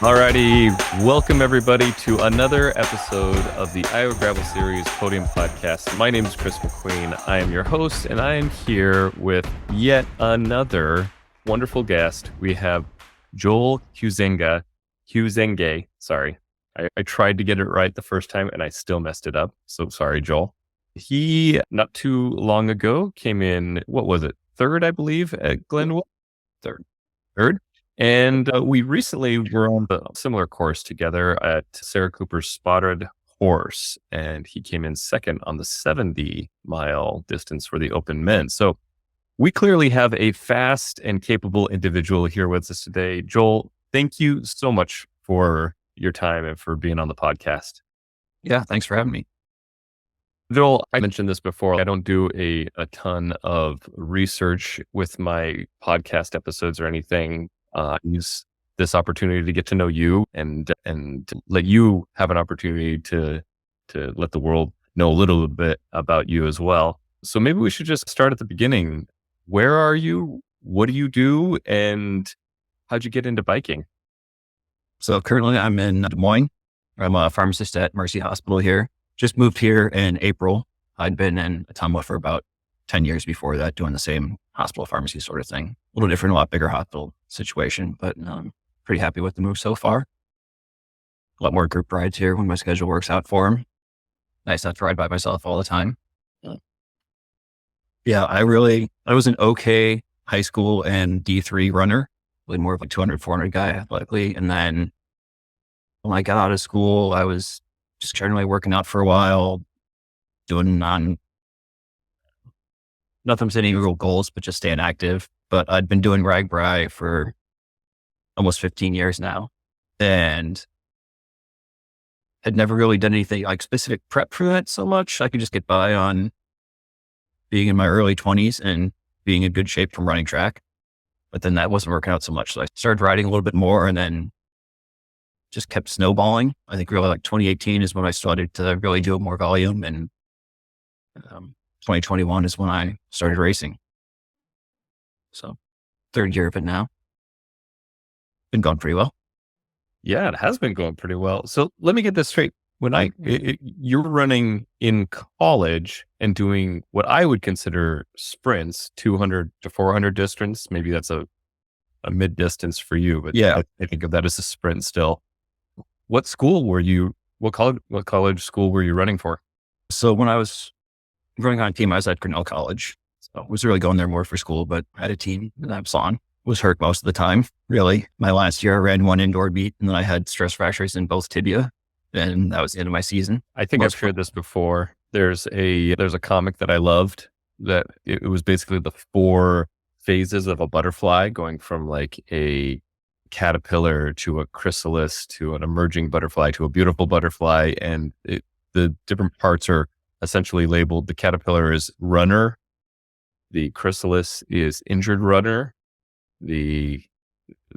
Alrighty, welcome everybody to another episode of the Iowa Gravel Series Podium Podcast. My name is Chris McQueen. I am your host, and I am here with yet another wonderful guest. We have Joel Huisenga. Sorry. I tried to get it right the first time, and I still messed it up. So sorry, Joel. He, not too long ago, came in, what was it, third, I believe, at Glenwood? Third. And we recently were on a similar course together at Sarah Cooper's Spotted Horse, and he came in second on the 70-mile distance for the open men. So we clearly have a fast and capable individual here with us today. Joel, thank you so much for your time and for being on the podcast. Yeah, thanks for having me. Joel, I mentioned this before. I don't do a ton of research with my podcast episodes or anything. Use this opportunity to get to know you and let you have an opportunity to let the world know a little bit about you as well. So maybe we should just start at the beginning. Where are you? What do you do? And how'd you get into biking? So currently I'm in Des Moines. I'm a pharmacist at Mercy Hospital here. Just moved here in April. I'd been in Ottumwa for about 10 years before that, doing the same hospital pharmacy sort of thing. A little different, a lot bigger hospital situation, but I'm pretty happy with the move so far. A lot more group rides here when my schedule works out for them. Nice not to ride by myself all the time. Yeah, I was an okay high school and D3 runner, really more of a 200, 400 guy athletically. And then when I got out of school, I was just generally working out for a while, doing nothing with any real goals, but just staying active. But I'd been doing RAGBRAI for almost 15 years now and had never really done anything like specific prep for that so much. I could just get by on being in my early 20s and being in good shape from running track. But then that wasn't working out so much. So I started riding a little bit more and then just kept snowballing. I think really like 2018 is when I started to really do more volume, and 2021 is when I started racing. So third year of it now. Been going pretty well. Yeah, it has been going pretty well. So let me get this straight. When you're running in college and doing what I would consider sprints, 200 to 400 distance, maybe that's a mid distance for you, but yeah, I think of that as a sprint still. What college school were you running for? So when I was running on a team, I was at Grinnell College. So I was really going there more for school, but I had a team that I was on. Was hurt most of the time, really. My last year, I ran one indoor meet, and then I had stress fractures in both tibia, and that was the end of my season. I think I've shared this before. There's a comic that I loved that it was basically the 4 phases of a butterfly, going from like a caterpillar to a chrysalis to an emerging butterfly to a beautiful butterfly, and the different parts are essentially labeled. The caterpillar is runner, the chrysalis is injured runner, the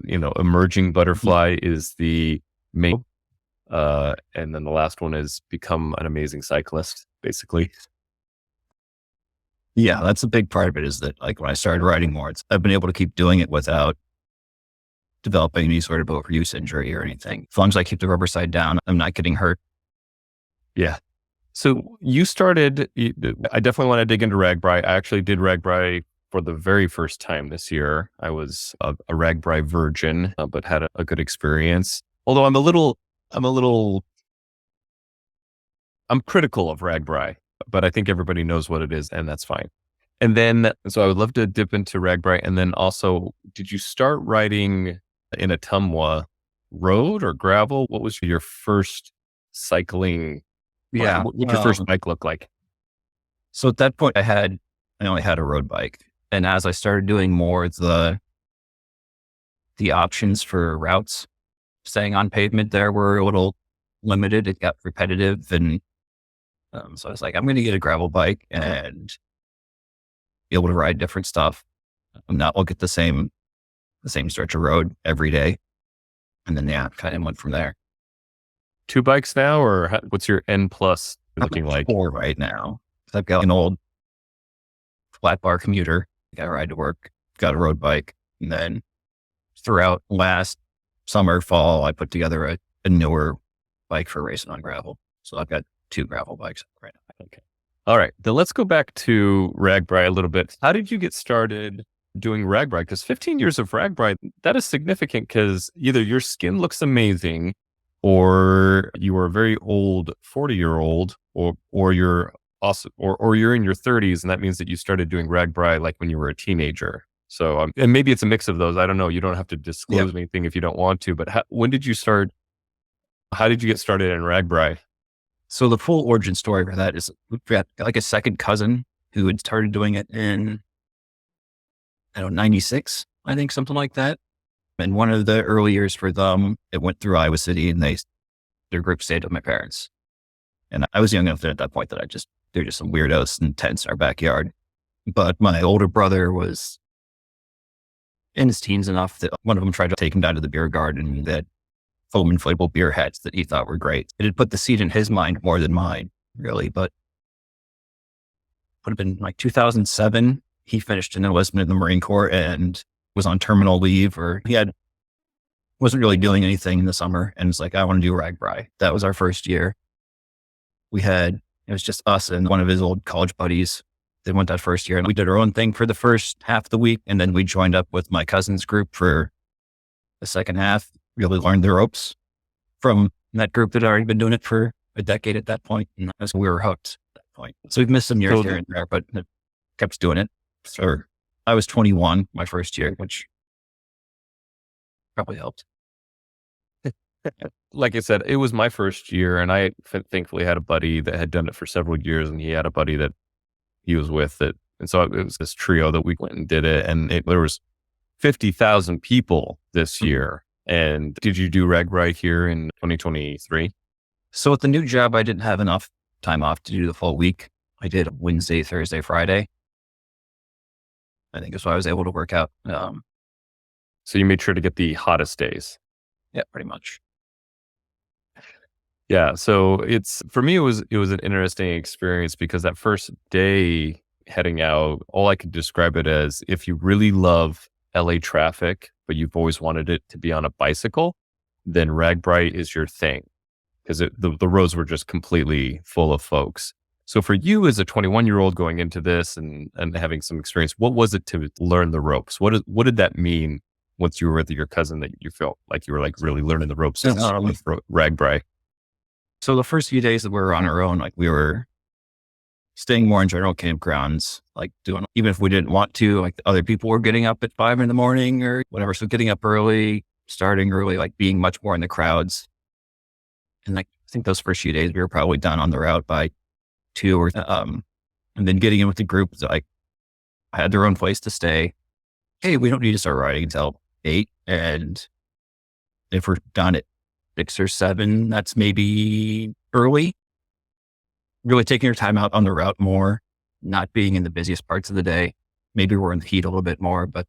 emerging butterfly is the mate, and then the last one is become an amazing cyclist, basically. Yeah, that's a big part of it, is that like when I started riding more, I've been able to keep doing it without developing any sort of overuse injury or anything. As long as I keep the rubber side down, I'm not getting hurt. Yeah. So you started, I definitely want to dig into RAGBRAI. I actually did RAGBRAI for the very first time this year. I was a RAGBRAI virgin, but had a good experience. Although I'm critical of RAGBRAI, but I think everybody knows what it is, and that's fine. And then, so I would love to dip into RAGBRAI. And then also, did you start riding in Ottumwa road or gravel? What was your first cycling? Yeah. What did your first bike look like? So at that point I only had a road bike. And as I started doing more the options for routes, staying on pavement there were a little limited. It got repetitive. And so I was like, I'm going to get a gravel bike and be able to ride different stuff. I'm not look at the same stretch of road every day. And then, yeah, kind of went from there. 2 bikes now, or what's your N plus looking like? 4 right now. I've got an old flat bar commuter. I got to ride to work, got a road bike. And then throughout last summer, fall, I put together a newer bike for racing on gravel. So I've got 2 gravel bikes right now. Okay. All right. Then let's go back to Ragbri a little bit. How did you get started doing Ragbri? Because 15 years of Ragbri, that is significant because either your skin looks amazing or you are a very old 40-year-old or you're also, or you're in your 30s. And that means that you started doing Ragbri like when you were a teenager. So, and maybe it's a mix of those. I don't know. You don't have to disclose anything if you don't want to, but when did you start? How did you get started in Ragbri? So the full origin story for that is we've got like a second cousin who had started doing it in, I don't know, 96, I think, something like that. And one of the early years for them, it went through Iowa City and their group stayed with my parents. And I was young enough at that point that they're just some weirdos and tents in our backyard. But my older brother was in his teens enough that one of them tried to take him down to the beer garden that foam inflatable beer hats that he thought were great. It had put the seed in his mind more than mine, really. But would have been like 2007. He finished an enlistment in the Marine Corps and was on terminal leave, or wasn't really doing anything in the summer. And it's like, I want to do Ragbri. That was our first year. It was just us and one of his old college buddies that went that first year. And we did our own thing for the first half of the week. And then we joined up with my cousin's group for the second half. Really learned the ropes from that group that had already been doing it for a decade at that point. And we were hooked at that point. So we've missed some years here and there, but kept doing it. So I was 21 my first year, which probably helped. Like I said, it was my first year, and I thankfully had a buddy that had done it for several years, and he had a buddy that he was with it. And so it was this trio that we went and did it, and there was 50,000 people this year. And did you do Ragbri here in 2023? So with the new job, I didn't have enough time off to do the full week. I did Wednesday, Thursday, Friday. I think that's why I was able to work out. So you made sure to get the hottest days. Yeah, pretty much. Yeah. So for me, it was an interesting experience because that first day heading out, all I could describe it as, if you really love LA traffic, but you've always wanted it to be on a bicycle, then Ragbri is your thing, because the roads were just completely full of folks. So for you as a 21-year-old going into this and having some experience, what was it to learn the ropes? What did that mean once you were with your cousin that you felt like you were like really learning the ropes with Ragbri? So the first few days that we were on our own, like we were staying more in general campgrounds, like doing, even if we didn't want to, like other people were getting up at 5 a.m. or whatever. So getting up early, starting early, like being much more in the crowds. And like, I think those first few days we were probably done on the route by 2 or, and then getting in with the group, like I had their own place to stay. Hey, we don't need to start riding until 8. And if we're done at 6 or 7, that's maybe early. Really taking your time out on the route more, not being in the busiest parts of the day. Maybe we're in the heat a little bit more, but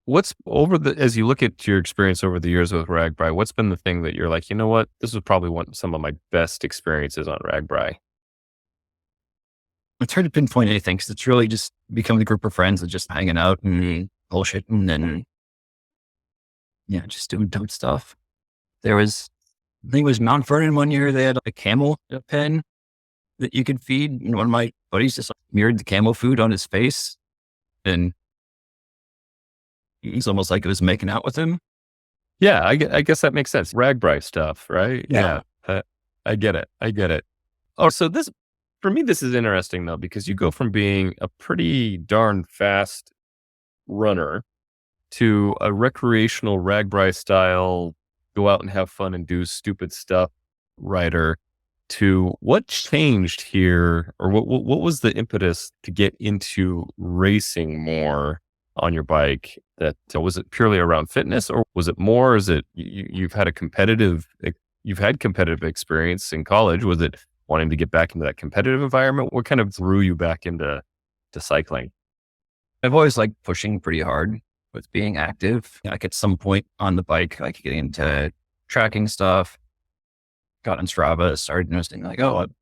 as you look at your experience over the years with Ragbri, what's been the thing that you're like, you know what, this was probably some of my best experiences on Ragbri? it's hard to pinpoint anything because it's really just becoming a group of friends and just hanging out and bullshitting and just doing dumb stuff. I think it was Mount Vernon one year, they had a camel pen that you could feed. And one of my buddies just mirrored the camel food on his face. And it's almost like it was making out with him. Yeah, I guess that makes sense. Ragbri stuff, right? Yeah. I get it. Oh, so for me, this is interesting though, because you go from being a pretty darn fast runner to a recreational Ragbri style, go out and have fun and do stupid stuff rider, to what changed here, or what was the impetus to get into racing more on your bike? That was it purely around fitness, or was it more? Is it you've had competitive experience in college? Was it wanting to get back into that competitive environment? What kind of drew you back into cycling? I've always liked pushing pretty hard with being active. Like at some point on the bike, like getting into tracking stuff, got on Strava, started noticing like, I'm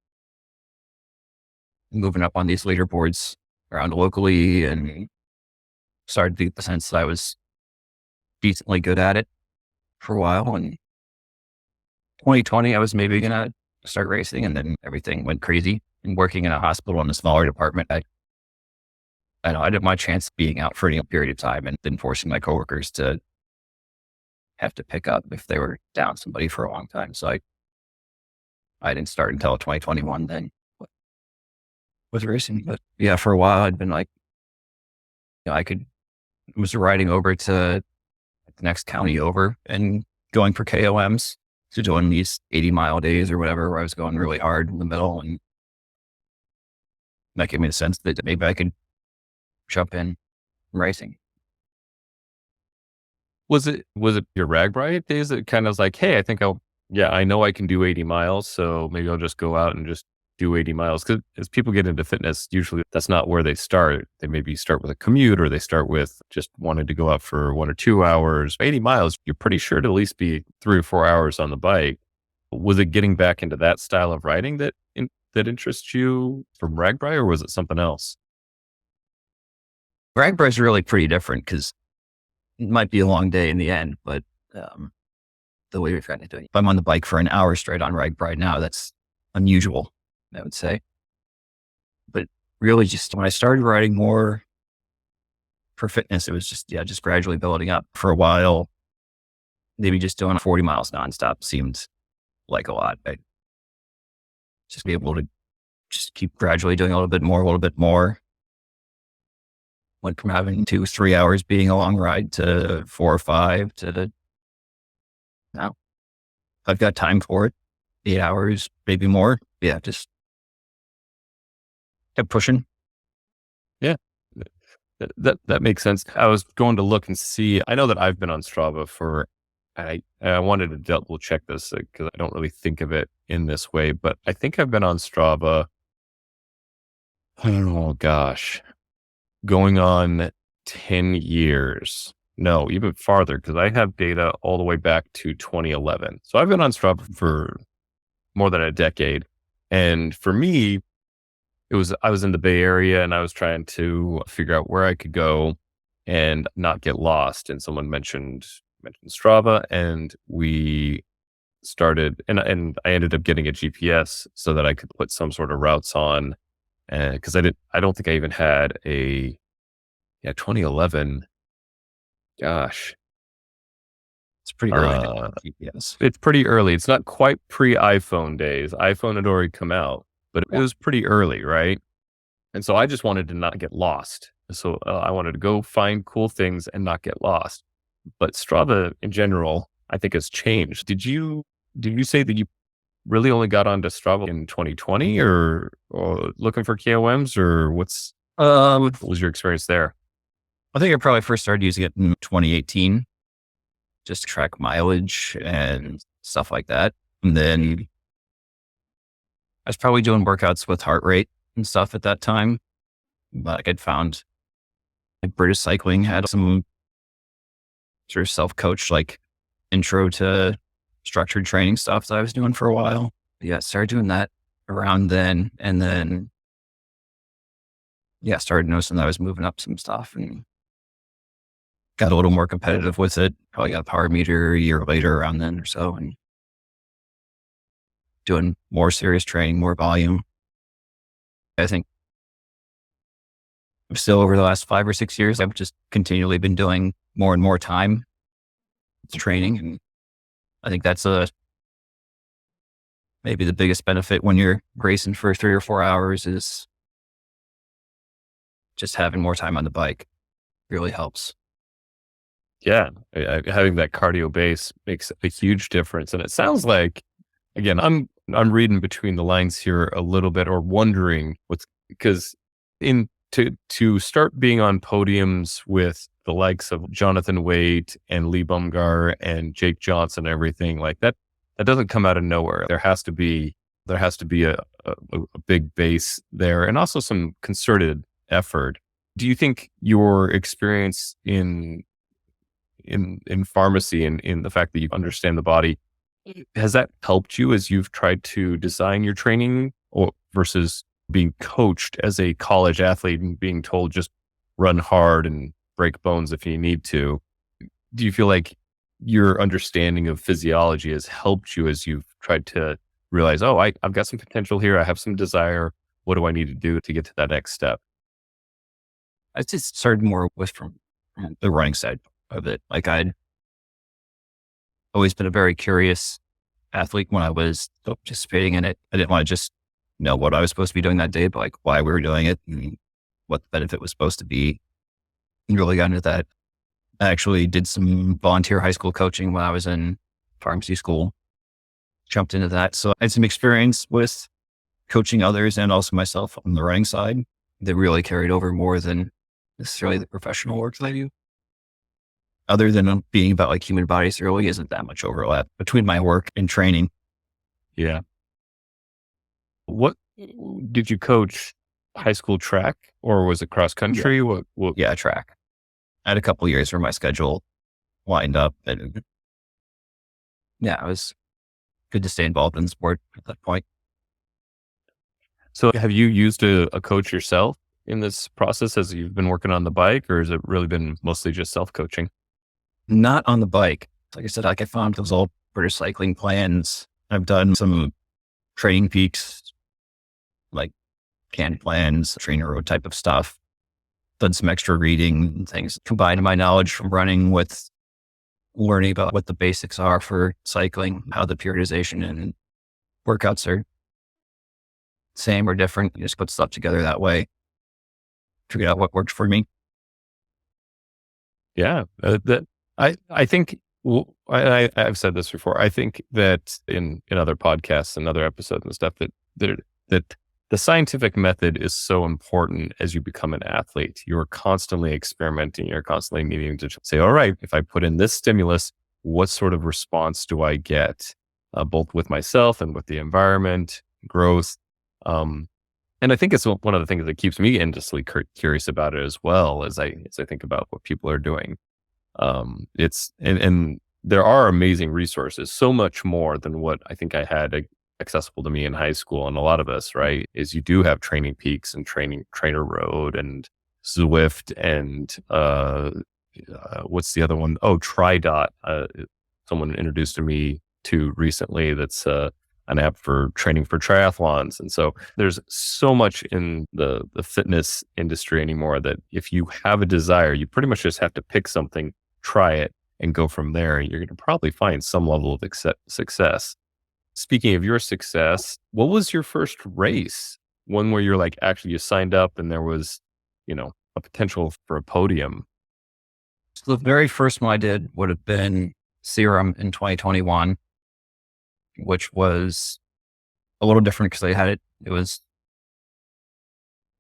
moving up on these leaderboards around locally, and started to get the sense that I was decently good at it for a while. And 2020, I was maybe going to start racing, and then everything went crazy. And working in a hospital in a smaller department, I know I didn't my chance of being out for any period of time and then forcing my coworkers to have to pick up if they were down somebody for a long time. So I didn't start until 2021 then with racing. But yeah, for a while I'd been like, was riding over to the next county over and going for KOMs. So doing these 80-mile days or whatever, where I was going really hard in the middle. And that gave me the sense that maybe I could jump in racing. Was it your RAGBRAI days that kind of was like, hey, I know I can do 80 miles, so maybe I'll just go out and just do 80 miles. Because as people get into fitness, usually that's not where they start. They maybe start with a commute, or they start with just wanting to go out for 1 or 2 hours. 80 miles, you're pretty sure to at least be 3 or 4 hours on the bike. Was it getting back into that style of riding that interests you from RAGBRAI, or was it something else? RAGBRAI is really pretty different because it might be a long day in the end, but the way we're kind of doing it. If I'm on the bike for an hour straight on RAGBRAI now, that's unusual, I would say. But really just when I started riding more for fitness, it was just gradually building up. For a while, maybe just doing 40 miles nonstop seemed like a lot. I'd just be able to just keep gradually doing a little bit more. Went from having 2-3 hours being a long ride to 4 or 5 to now I've got time for it. 8 hours, maybe more. Yeah, just kept pushing. Yeah, that makes sense. I was going to look and see. I know that I've been on Strava I wanted to double check this because I don't really think of it in this way, but I think I've been on Strava. Oh gosh, going on 10 years. No, even farther, because I have data all the way back to 2011. So I've been on Strava for more than a decade. And for me, I was in the Bay Area and I was trying to figure out where I could go and not get lost. And someone mentioned Strava, and we started, and I ended up getting a GPS so that I could put some sort of routes on. And because I don't think I even had 2011. Gosh, It's pretty early. Yes. it's pretty early. It's not quite pre-iPhone days. iPhone had already come out, but it was pretty early, right? And so I just wanted to not get lost. So I wanted to go find cool things and not get lost. But Strava in general, I think has changed. Did you say that you really only got onto Strava in 2020 or looking for KOMs, or what was your experience there? I think I probably first started using it in 2018, just to track mileage and stuff like that. And then I was probably doing workouts with heart rate and stuff at that time. Like I'd found like British Cycling had some sort of self-coach, like intro to structured training stuff that I was doing for a while. Yeah, started doing that around then. And then, started noticing that I was moving up some stuff and got a little more competitive with it. Probably got a power meter a year later around then or so, and doing more serious training, more volume. I think still over the last 5 or 6 years, I've just continually been doing more and more time training. And I think that's maybe the biggest benefit when you're racing for 3 or 4 hours is just having more time on the bike really helps. Yeah, having that cardio base makes a huge difference. And it sounds like, again, I'm reading between the lines here a little bit, or wondering because to start being on podiums with the likes of Jonathan Waite and Lee Bumgar and Jake Johnson and everything like that, that doesn't come out of nowhere. There has to be a big base there, and also some concerted effort. Do you think your experience in pharmacy and in the fact that you understand the body, has that helped you as you've tried to design your training, or versus being coached as a college athlete and being told just run hard and break bones if you need to? do you feel like your understanding of physiology has helped you as you've tried to realize, oh, I've got some potential here. I have some desire. What do I need to do to get to that next step? I just started more with from the running side of it. Like I'd always been a very curious athlete when I was participating in it. I didn't want to just know what I was supposed to be doing that day, but like why we were doing it and what the benefit was supposed to be. And really got into that. I actually did some volunteer high school coaching when I was in pharmacy school, jumped into that. So I had some experience with coaching others and also myself on the running side that really carried over more than necessarily the professional work that I do. Other than being about like human bodies, there really isn't that much overlap between my work and training. Yeah. What did you coach? High school track, or was it cross country? Yeah. What? Yeah, track. I had a couple of years where my schedule lined up and yeah, it was good to stay involved in the sport at that point. So have you used a coach yourself in this process as you've been working on the bike, or has it really been mostly just self-coaching? Not on the bike. Like I said, like I found those old British cycling plans. I've done some training peaks, like canned plans, trainer road type of stuff. Done some extra reading and things. Combined my knowledge from running with learning about what the basics are for cycling, how the periodization and workouts are same or different. You just put stuff together that way. Figure out what worked for me. Yeah, that I think I've said this before. I think that in other podcasts and other episodes and stuff that the scientific method is so important as you become an athlete. You're constantly experimenting. You're constantly needing to say, all right, if I put in this stimulus, what sort of response do I get, both with myself and with the environment, growth. And I think it's one of the things that keeps me endlessly curious about it as well as I think about what people are doing. And there are amazing resources, so much more than what I think I had accessible to me in high school. And a lot of us, right, is you do have Training Peaks and Trainer Road and Zwift and what's the other one? Oh, TriDot. Someone introduced to me to recently. That's an app for training for triathlons. And so there's so much in the fitness industry anymore that if you have a desire, you pretty much just have to pick something, try it, and go from there. You're going to probably find some level of success. Speaking of your success, what was your first race? One where you're like, actually you signed up and there was, a potential for a podium. So the very first one I did would have been Serum in 2021, which was a little different because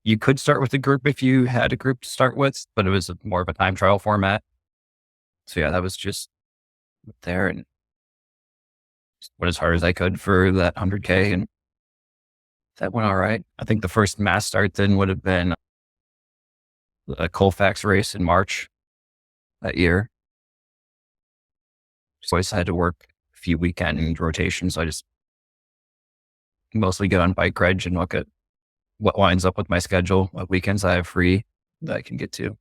you could start with a group if you had a group to start with, but it was more of a time trial format. So yeah, that was just there and went as hard as I could for that 100K, and that went all right. I think the first mass start then would have been a Colfax race in March that year. So I always had to work a few weekend rotations. So I just mostly get on Bike Reg and look at what lines up with my schedule, what weekends I have free that I can get to.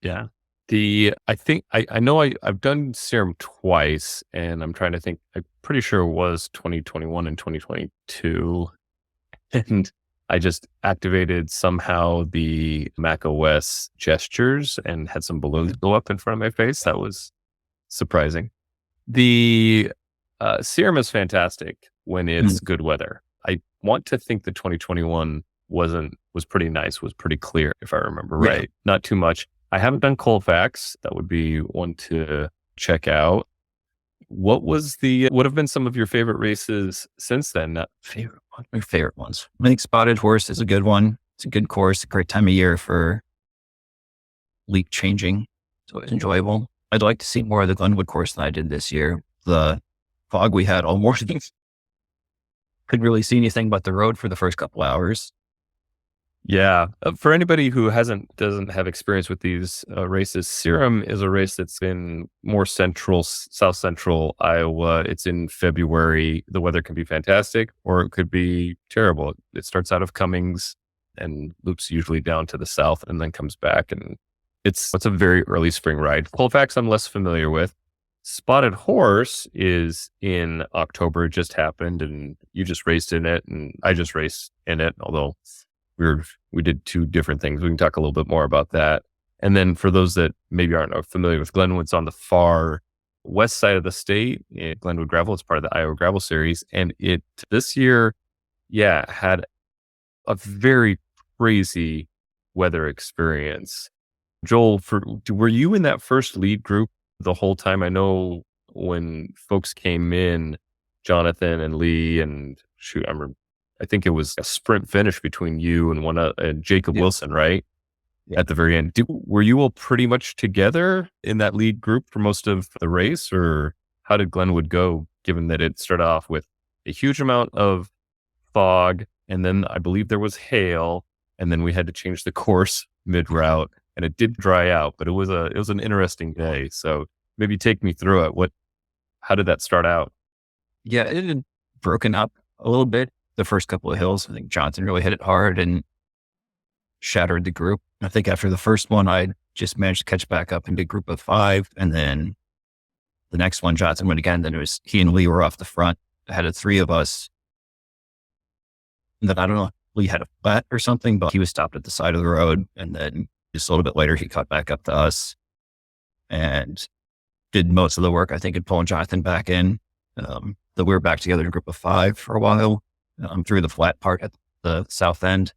Yeah. I think I know I've done Serum twice, and I'm trying to think. I'm pretty sure it was 2021 and 2022, and I just activated somehow the Mac OS gestures and had some balloons go up in front of my face. That was surprising. The Serum is fantastic when it's good weather. I want to think the 2021 was pretty nice, was pretty clear if I remember right. Yeah. Not too much. I haven't done Colfax. That would be one to check out. What have been some of your favorite races since then? My favorite ones. I think Spotted Horse is a good one. It's a good course, a great time of year for leap changing. So it's enjoyable. I'd like to see more of the Glenwood course than I did this year. The fog we had all morning. Couldn't really see anything but the road for the first couple hours. Yeah. For anybody who doesn't have experience with these races, Serum is a race that's in more south central Iowa. It's in February. The weather can be fantastic or it could be terrible. It starts out of Cummings and loops usually down to the south and then comes back and It's a very early spring ride. Colfax I'm less familiar with. Spotted Horse is in October. It just happened, and you just raced in it, and I just raced in it. Although we did two different things. We can talk a little bit more about that. And then for those that maybe aren't familiar with Glenwood's on the far west side of the state, Glenwood Gravel. It's part of the Iowa Gravel Series, and it this year, had a very crazy weather experience. Joel, were you in that first lead group the whole time? I know when folks came in, Jonathan and Lee, and I think it was a sprint finish between you and Jacob Wilson, right? Yeah. At the very end. Were you all pretty much together in that lead group for most of the race, or how did Glenwood go, given that it started off with a huge amount of fog, and then I believe there was hail, and then we had to change the course mid-route, and it did dry out, but it was an interesting day. So maybe take me through it. How did that start out? Yeah, it had broken up a little bit the first couple of hills. I think Johnson really hit it hard and shattered the group. I think after the first one, I just managed to catch back up into a group of 5. And then the next one, Johnson went again. Then it was he and Lee were off the front. I had 3 of us. And then I don't know, Lee had a flat or something, but he was stopped at the side of the road. And then just a little bit later, he caught back up to us and did most of the work, I think, in pulling Jonathan back in. That we were back together in a group of 5 for a while, through the flat part at the south end.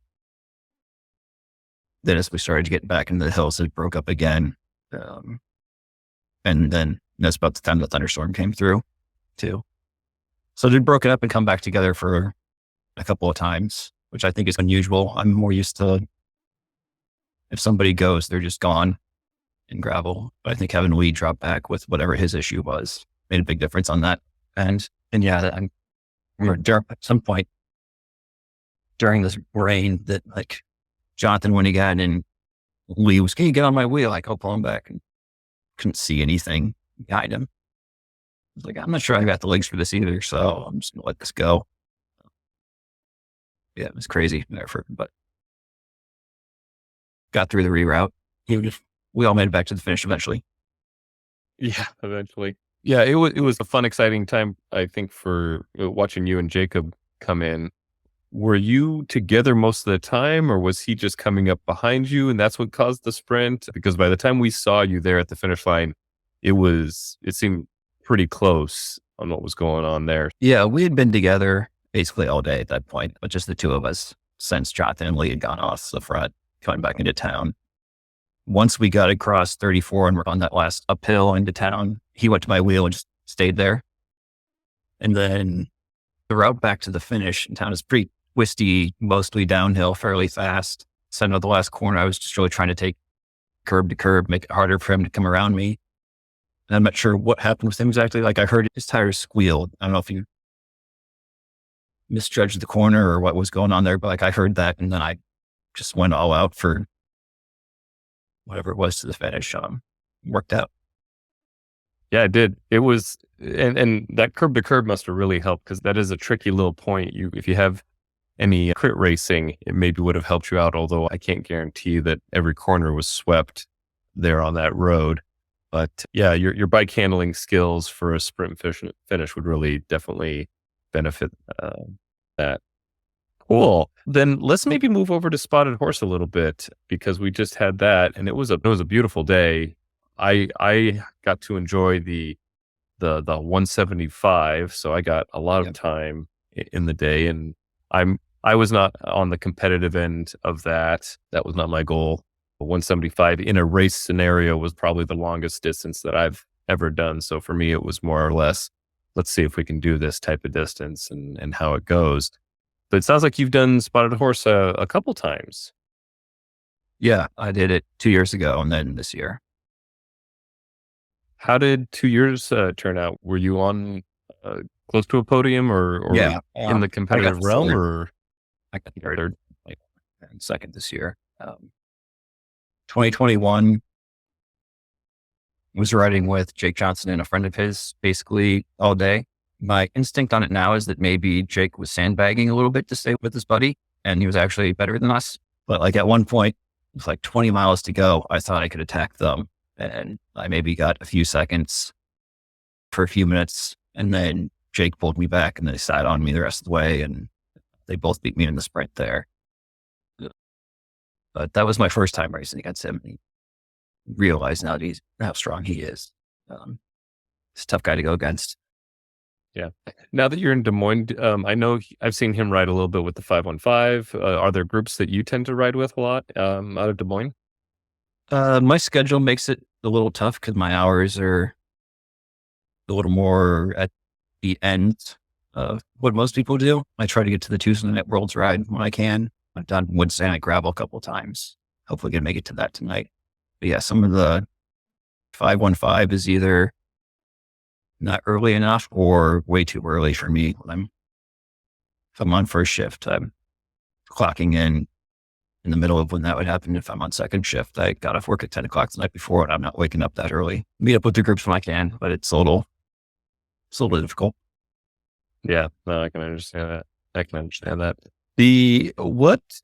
Then as we started to get back into the hills, it broke up again. And then that's about the time the thunderstorm came through too. So they'd broken up and come back together for a couple of times, which I think is unusual. I'm more used to if somebody goes, they're just gone in gravel. But I think having Lee drop back with whatever his issue was made a big difference on that. And I remember at some point during this rain that like Jonathan, when he got in, Lee was, can you get on my wheel? Like, I'll pull him back, and couldn't see anything behind him. I was like, I'm not sure I got the legs for this either, so I'm just going to let this go. Yeah, it was crazy effort, but got through the reroute. We all made it back to the finish eventually. Yeah, eventually. Yeah, it was a fun, exciting time, I think, for watching you and Jacob come in. Were you together most of the time, or was he just coming up behind you and that's what caused the sprint? Because by the time we saw you there at the finish line, it seemed pretty close on what was going on there. Yeah, we had been together basically all day at that point, but just the 2 of us since Jonathan and Lee had gone off the front, coming back into town. Once we got across 34 and we're on that last uphill into town, he went to my wheel and just stayed there. And then the route back to the finish in town is pretty twisty, mostly downhill, fairly fast. So at the last corner, I was just really trying to take curb to curb, make it harder for him to come around me. And I'm not sure what happened with him exactly. Like I heard his tires squealed. I don't know if you misjudged the corner or what was going on there, but like I heard that, and then I just went all out for whatever it was to the finish. Worked out. Yeah, it did. It was, and that curb to curb must have really helped, because that is a tricky little point. If you have any crit racing, it maybe would have helped you out, although I can't guarantee that every corner was swept there on that road. But yeah, your bike handling skills for a sprint finish would really definitely benefit that. Cool. Then let's maybe move over to Spotted Horse a little bit, because we just had that, and it was a beautiful day. I got to enjoy the 175, so I got a lot of time in the day, and I was not on the competitive end of that. That was not my goal. 175 in a race scenario was probably the longest distance that I've ever done. So for me, it was more or less, let's see if we can do this type of distance and how it goes. But it sounds like you've done Spotted Horse a couple times. Yeah, I did it 2 years ago and then this year. How did 2 years turn out? Were you on close to a podium or in the competitive realm? Or I got third and second this year. 2021 was riding with Jake Johnson and a friend of his basically all day. My instinct on it now is that maybe Jake was sandbagging a little bit to stay with his buddy, and he was actually better than us. But like at one point, with like 20 miles to go, I thought I could attack them. And I maybe got a few seconds for a few minutes. And then Jake pulled me back and they sat on me the rest of the way. And they both beat me in the sprint there. But that was my first time racing against him. He realized now how strong he is. He's a tough guy to go against. Yeah. Now that you're in Des Moines, I know I've seen him ride a little bit with the 515. Are there groups that you tend to ride with a lot out of Des Moines? My schedule makes it a little tough because my hours are a little more at the end of what most people do. I try to get to the Tuesday Night Worlds ride when I can. I've done Wednesday Night Gravel a couple of times. Hopefully gonna make it to that tonight. But yeah, some of the 515 is either not early enough or way too early for me. If I'm on first shift, I'm clocking in the middle of when that would happen. If I'm on second shift, I got off work at 10 o'clock the night before and I'm not waking up that early. Meet up with the groups when I can, but it's a little difficult. Yeah, no, I can understand that.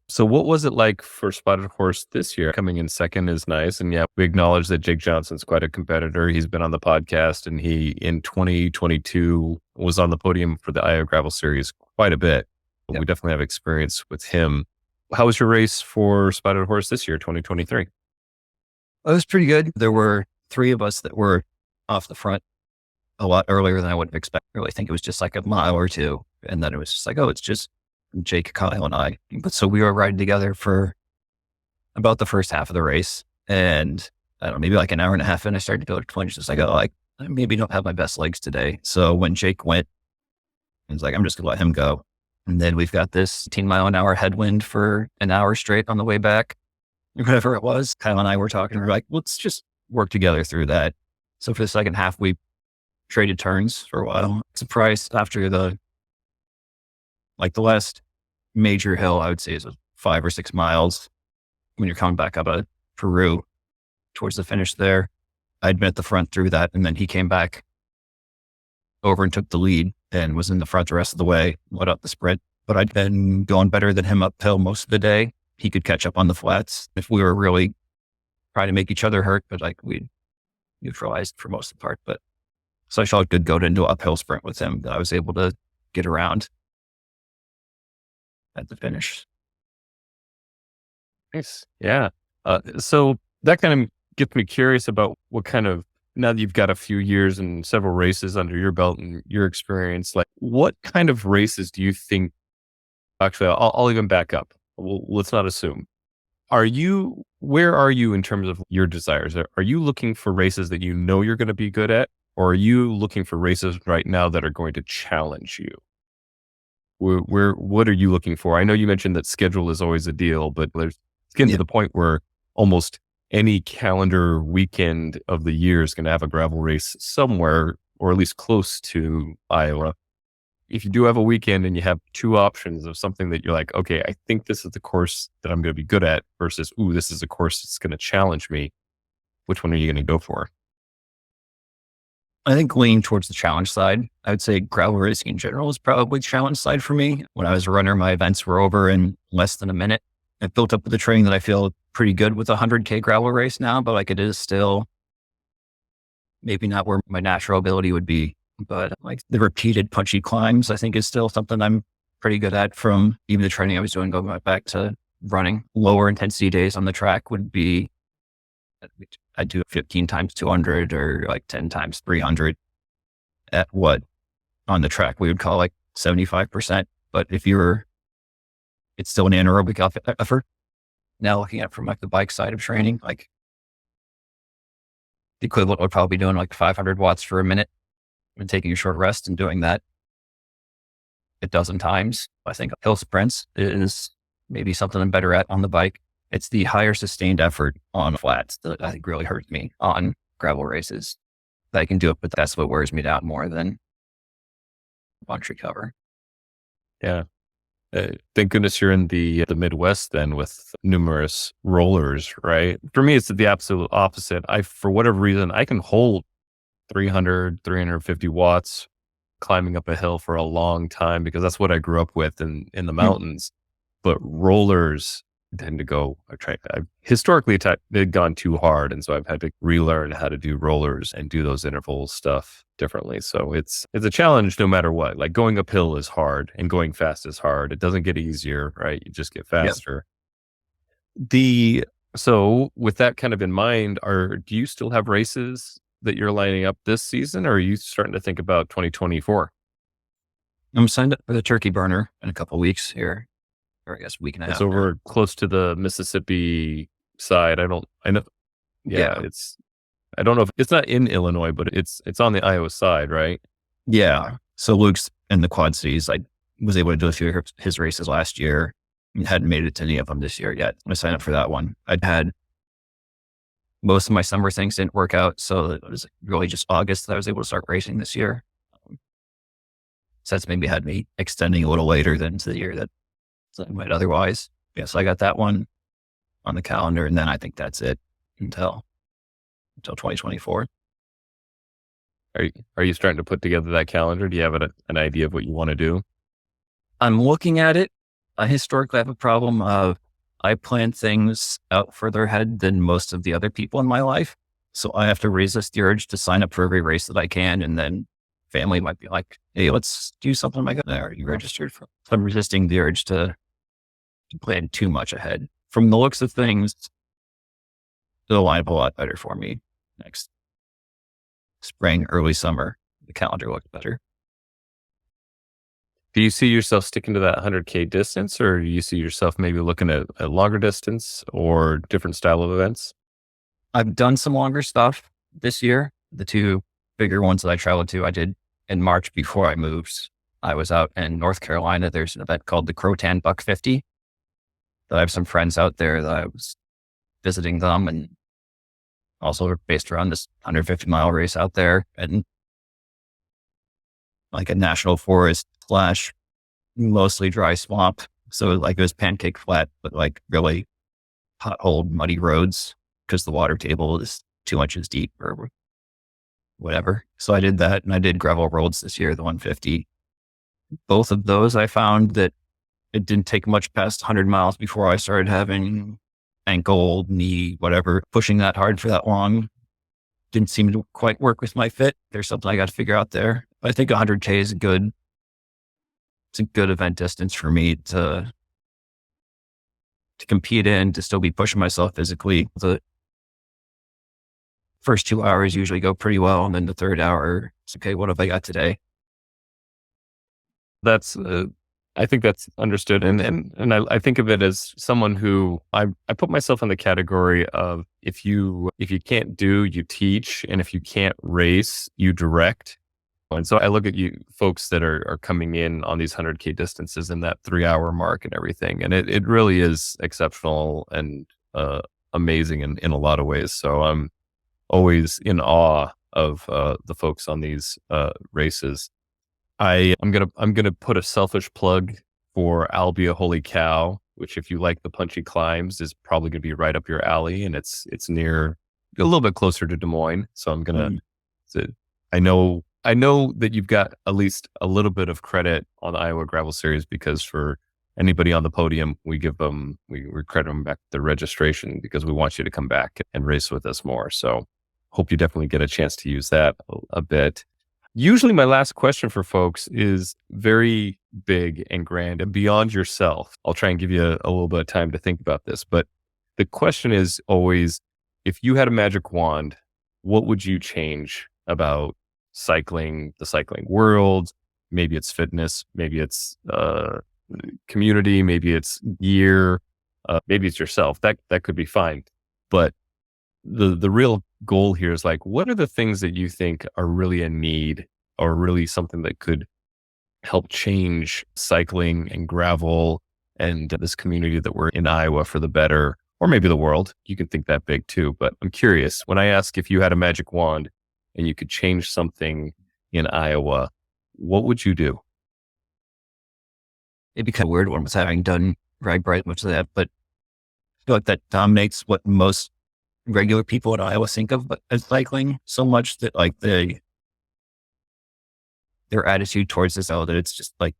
So what was it like for Spotted Horse this year? Coming in second is nice. And yeah, we acknowledge that Jake Johnson's quite a competitor. He's been on the podcast and he in 2022 was on the podium for the Iowa Gravel Series quite a bit. Yep. We definitely have experience with him. How was your race for Spotted Horse this year, 2023? It was pretty good. There were 3 of us that were off the front a lot earlier than I would have expected. I really think it was just like a mile or two. And then it was just like, oh, it's just Jake, Kyle, and I. But so we were riding together for about the first half of the race. And I don't know, maybe like an hour and a half in, I started to feel like twinge. Just like, oh, I maybe don't have my best legs today. So when Jake went, I was like, I'm just going to let him go. And then we've got this 18-mile-an-hour headwind for an hour straight on the way back. Whatever it was, Kyle and I were talking. We're like, let's just work together through that. So for the second half, we traded turns for a while. Surprised after the last major hill, I would say is 5 or 6 miles when you're coming back up out of Peru towards the finish there. I'd been at the front through that. And then he came back over and took the lead and was in the front the rest of the way, led up the sprint. But I'd been going better than him uphill most of the day. He could catch up on the flats if we were really trying to make each other hurt, but like we neutralized for most of the part. But so I felt good going into an uphill sprint with him that I was able to get around at the finish. Nice. Yeah. So that kind of gets me curious about what kind of, now that you've got a few years and several races under your belt and your experience, like what kind of races do you think, actually, I'll even back up. Let's not assume. Where are you in terms of your desires? Are you looking for races that you know you're going to be good at? Or are you looking for races right now that are going to challenge you? What are you looking for? I know you mentioned that schedule is always a deal, but it's getting to the point where almost any calendar weekend of the year is going to have a gravel race somewhere, or at least close to Iowa. If you do have a weekend and you have 2 options of something that you're like, okay, I think this is the course that I'm going to be good at versus, ooh, this is a course that's going to challenge me. Which one are you going to go for? I think leaning towards the challenge side. I would say gravel racing in general is probably the challenge side for me. When I was a runner, my events were over in less than a minute. I've built up with the training that I feel pretty good with a 100K gravel race now, but like it is still maybe not where my natural ability would be. But like the repeated punchy climbs, I think is still something I'm pretty good at from even the training I was doing going back to running. Lower intensity days on the track would be, I'd do 15 times 200 or like 10 times 300 at what on the track we would call like 75%. But if it's still an anaerobic effort. Now looking at from like the bike side of training, like the equivalent would probably be doing like 500 watts for a minute and taking a short rest and doing that a dozen times. I think hill sprints is maybe something I'm better at on the bike. It's the higher sustained effort on flats that I think really hurts me on gravel races. I can do it, but that's what wears me down more than bunch recover. Yeah. Thank goodness you're in the Midwest then with numerous rollers, right? For me, it's the absolute opposite. For whatever reason, I can hold 300, 350 watts climbing up a hill for a long time because that's what I grew up with in the mountains. But rollers, tend to go, I've historically they've gone too hard. And so I've had to relearn how to do rollers and do those interval stuff differently. So it's a challenge no matter what. Like going uphill is hard and going fast is hard. It doesn't get easier, right? You just get Yeah. faster. So with that kind of in mind, do you still have races that you're lining up this season, or are you starting to think about 2024? I'm signed up for the turkey burner in a couple weeks here, or I guess a week and a It's half now. over close to the Mississippi side. I know. Yeah, Yeah. I don't know if it's not in Illinois, but it's on the Iowa side, right? Yeah. So Luke's in the Quad Cities. I was able to do a few of his races last year and hadn't made it to any of them this year yet. I signed up for that one. I'd had most of my summer things didn't work out. So it was really just August that I was able to start racing this year. So that's maybe had me extending a little later than to the year that I might otherwise. Yeah. So I got that one on the calendar. And then I think that's it until 2024. Are you starting to put together that calendar? Do you have an idea of what you want to do? I'm looking at it. I historically have a problem of I plan things out further ahead than most of the other people in my life. So I have to resist the urge to sign up for every race that I can. And then family might be like, hey, let's do something. Like, are you registered for? So I'm resisting the urge to plan too much ahead. From the looks of things, it'll line up a lot better for me next spring, early summer. The calendar looks better. Do you see yourself sticking to that 100K distance, or do you see yourself maybe looking at a longer distance or different style of events? I've done some longer stuff this year. The two bigger ones that I traveled to, I did in March before I moved. I was out in North Carolina. There's an event called the Croatan Buck 50. I have some friends out there that I was visiting them, and also based around this 150-mile race out there, and like a national forest / mostly dry swamp. So like it was pancake flat, but like really potholed, muddy roads because the water table is 2 inches deep or whatever. So I did that, and I did gravel roads this year, the 150. Both of those, I found that it didn't take much past 100 miles before I started having ankle, knee, whatever, pushing that hard for that long. Didn't seem to quite work with my fit. There's something I got to figure out there. I think 100K is it's a good event distance for me to compete in, to still be pushing myself physically. The first 2 hours usually go pretty well. And then the third hour, it's okay, what have I got today? I think that's understood. And I think of it as someone who I put myself in the category of if you can't do, you teach. And if you can't race, you direct. And so I look at you folks that are coming in on these 100K distances in that 3 hour mark and everything. And it really is exceptional and amazing in a lot of ways. So I'm always in awe of the folks on these races. I'm gonna put a selfish plug for Albia Holy Cow, which if you like the punchy climbs is probably gonna be right up your alley, and it's near a little bit closer to Des Moines. So I'm gonna. I know that you've got at least a little bit of credit on the Iowa Gravel Series because for anybody on the podium, we credit them back the registration because we want you to come back and race with us more. So hope you definitely get a chance to use that a bit. Usually my last question for folks is very big and grand and beyond yourself. I'll try and give you a little bit of time to think about this, but the question is always, if you had a magic wand, what would you change about cycling, the cycling world? Maybe it's fitness, maybe it's community, maybe it's gear, maybe it's yourself. That could be fine. But the real goal here is like, what are the things that you think are really a need or really something that could help change cycling and gravel and this community that we're in Iowa for the better, or maybe the world? You can think that big too. But I'm curious, when I ask if you had a magic wand and you could change something in Iowa, what would you do? It'd be kind of weird when I was having done rag bright much of that, but I feel like that dominates what most regular people in Iowa think of as cycling so much that like their attitude towards this, that it's just like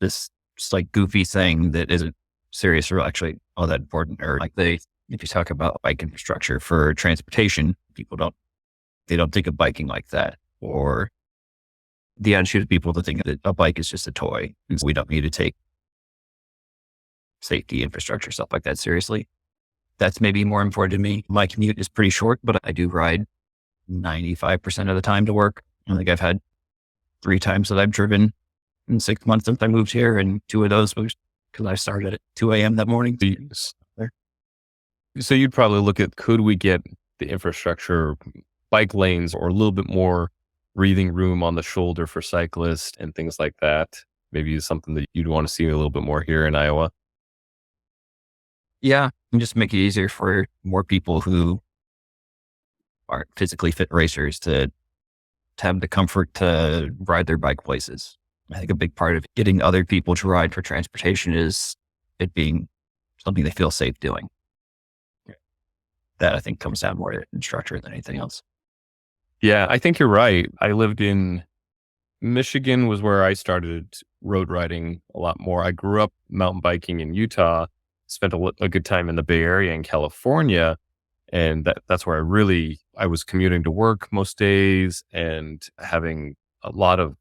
this just like goofy thing that isn't serious or actually all that important. Or like if you talk about bike infrastructure for transportation, they don't think of biking like that. Or the attitude of people to think that a bike is just a toy. And so we don't need to take safety infrastructure, stuff like that seriously. That's maybe more important to me. My commute is pretty short, but I do ride 95% of the time to work. I think I've had 3 times that I've driven in 6 months since I moved here. And 2 of those was because I started at 2 a.m. that morning. So you'd probably look at, could we get the infrastructure, bike lanes, or a little bit more breathing room on the shoulder for cyclists and things like that? Maybe something that you'd want to see a little bit more here in Iowa. Yeah, and just make it easier for more people who aren't physically fit racers to have the comfort to ride their bike places. I think a big part of getting other people to ride for transportation is it being something they feel safe doing. That I think comes down more to instructor than anything else. Yeah, I think you're right. I lived in Michigan was where I started road riding a lot more. I grew up mountain biking in Utah, spent a good time in the Bay Area in California. And that's where I was commuting to work most days and having a lot of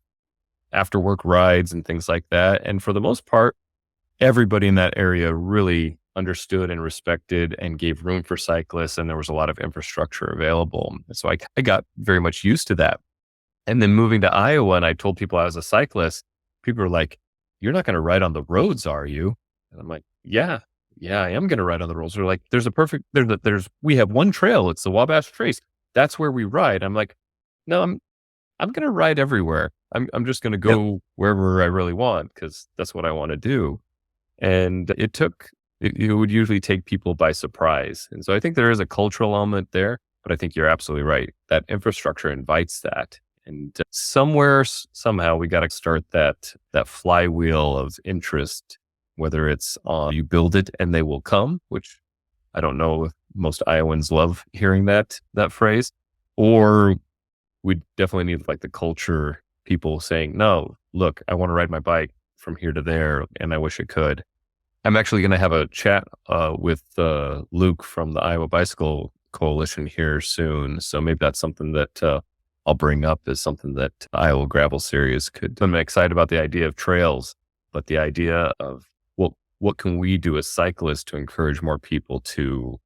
after work rides and things like that. And for the most part, everybody in that area really understood and respected and gave room for cyclists. And there was a lot of infrastructure available. So I got very much used to that. And then moving to Iowa, and I told people I was a cyclist, people were like, "You're not going to ride on the roads, are you?" And I'm like, yeah, I am going to ride on the roads. They're like, we have one trail. It's the Wabash Trace. That's where we ride. I'm like, no, I'm going to ride everywhere. I'm just going to go wherever I really want because that's what I want to do. And it would usually take people by surprise. And so I think there is a cultural element there, but I think you're absolutely right. That infrastructure invites that. And somehow we got to start that flywheel of interest, whether it's you build it and they will come, which I don't know if most Iowans love hearing that phrase, or we definitely need like the culture people saying, no, look, I want to ride my bike from here to there and I wish it could. I'm actually going to have a chat with Luke from the Iowa Bicycle Coalition here soon. So maybe that's something that I'll bring up as something that Iowa Gravel Series could. I'm excited about the idea of trails, but the idea of what can we do as cyclists to encourage more people to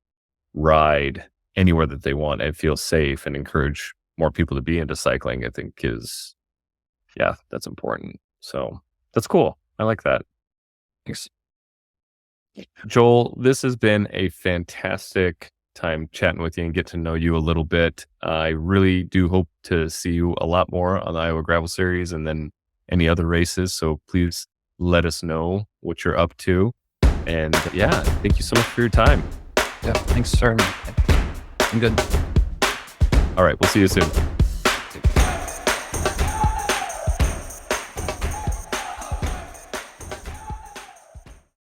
ride anywhere that they want and feel safe and encourage more people to be into cycling, I think that's important. So that's cool. I like that. Thanks. Joel, this has been a fantastic time chatting with you and get to know you a little bit. I really do hope to see you a lot more on the Iowa Gravel Series and then any other races. So please let us know what you're up to. And thank you so much for your time. Yeah, thanks, sir. I'm good. All right, we'll see you soon.